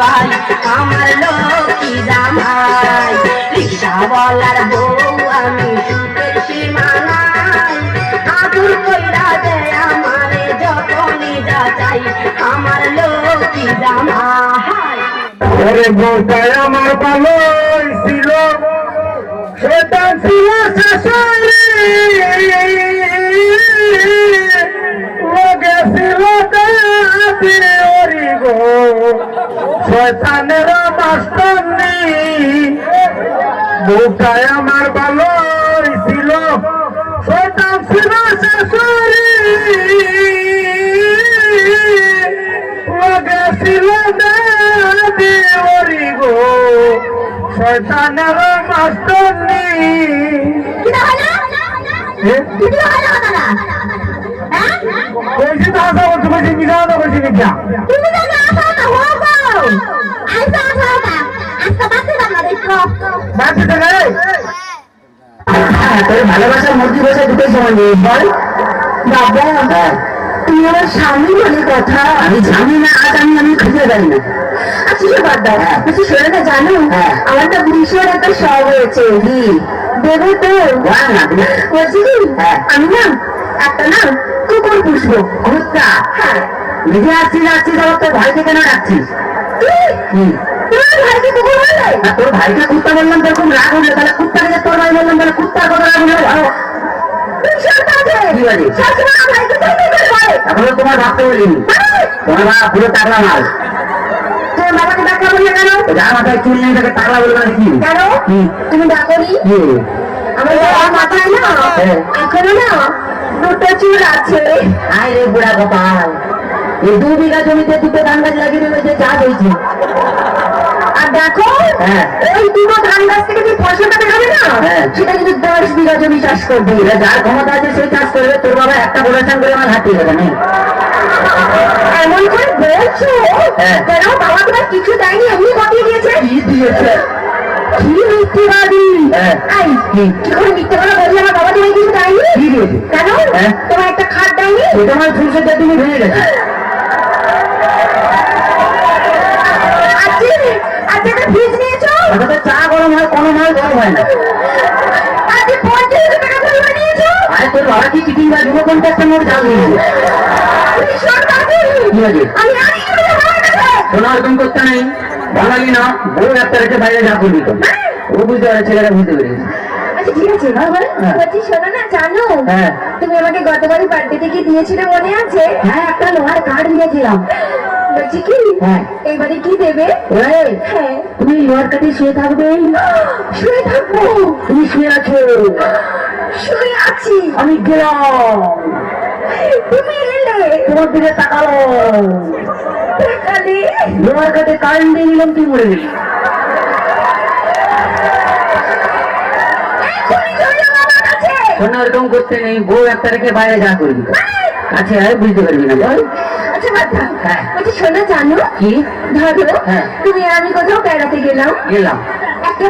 ভাই আমার লক্ষ্মী জামাই রিক্সা বলার বউ আমি সুখের সীমানায় আদর কইরা দেয় আমারে যখনই যা চাই আমার লক্ষ্মী জামাই ওরে বউটাই আমার ভালো ছিল সেটা ছিল শাশুড়ি লোকে ছিল দাদি ওরি গো শয়তানের মাস্টারনি বউটাই আমার ভালো ছিল সেটা ছিল শাশুড়ি লোকে ছিল দাদি ওরি গো শয়তানের মাস্টারনি বলছি তো আসা বলছো বলছি মিশা তো বলছি মিশা তোর ভালোবাসার মূর্তি বসে দুটোই সমান বল বাবা তুমি আমার স্বামী বলে কথা আমি জানি না আজ আমি খুঁজে পাই না আচ্ছা বাদ দাও বলছি শোনো না জানো আমার তো ভীষণ একটা শখ হয়েছে কি দেবো তো বলছি কি আমি না একটা না কুকুর পুষবো কুকুরটা হ্যাঁ নিজে আসছিস আবার তোর ভাইকে কেন রাখছিস তোমার ভাইকে কুকুর বললে তোর ভাইকে কুত্তা বললাম তোরকম রাগ হলে তাহলে কুত্তাকে তোর ভাই বললাম তাহলে কুত্তার কথা রাগ হলে ভালো এখনো তোমার ভাবতে বলিনি তোমার বাবা পুরো টাকলা মাল তোমার বাবাকে টাকলা বললে কেন যার মাথায় চুল নেই তাকে টাকলা বলবে না কি কেন তুমি ডাকনি আমার মাথায় না এখনো না দুটো চুল আছে আয় রে বুড়া গোপাল এই 2 বিঘা জমিতে দুটো ধান গাছ লাগিয়ে দেবে যে চাষ হয়েছে আর দেখো ওই দুটো ধান গাছ থেকে যে ফসলটা বেরোবে না সেটা কিন্তু 10 বিঘা জমি চাষ করবে যার ক্ষমতা আছে সেই চাষ করবে তোর বাবা একটা প্রোডাকশন করে আমার হাতিয়ে দেবে না এমন করে বলছো কেন বাবা তোমার কিছু দেয়নি এমনি কপিয়ে দিয়েছে কি দিয়েছে কি মিথ্যেবাদী কি করে মিথ্যে কথা বলছি আমার বাবা তোমায় কিছু দেয়নি কি দিয়েছে কেন তোমার একটা খাট দেয়নি তোমার ফুলসজ্জা তুমি ভেঙে গেছে ফ্রিজ নিয়েছো চা গরম হয় কোনো মাল গরম হয় না আজকে 50 টাকা করে নিয়েছো আরে তোর বাবা কি চিটিং বা দুটো কন্ট্রাক্টর মোট জাল দিয়েছে কোনো রকম করতে নেই বাঙালি না বউ একটা রেখে বাইরে যা করবি তো ও বুঝতে পারে ছেলেরা বুঝতে পেরেছে আচ্ছা ঠিক আছে বলছি শোনো না জানো তুমি আমাকে গতবারই বার্থডে থেকে দিয়েছিলে মনে আছে হ্যাঁ একটা লোহার কার্ড দিয়েছিলাম বলছি কি এইবারে কি দেবে তুমি লোহার কাঠে শুয়ে থাকবে শুয়ে থাকবো তুমি শুয়ে আছো শুয়ে আছি আমি গেলাম তুমি এলে তোমার দিকে তাকালো তাকালে লোহার কাঠে কারেন্ট দিয়ে নিলাম তুই মরে গেলি কোনো এরকম করতে নেই বউ একটা রেখে বাইরে যা করবি কাছে আর বুঝতে পারবি না বল বলছি শোনা জানো কি ধরো তুমি আমি কোথাও বেড়াতে গেলাম একটা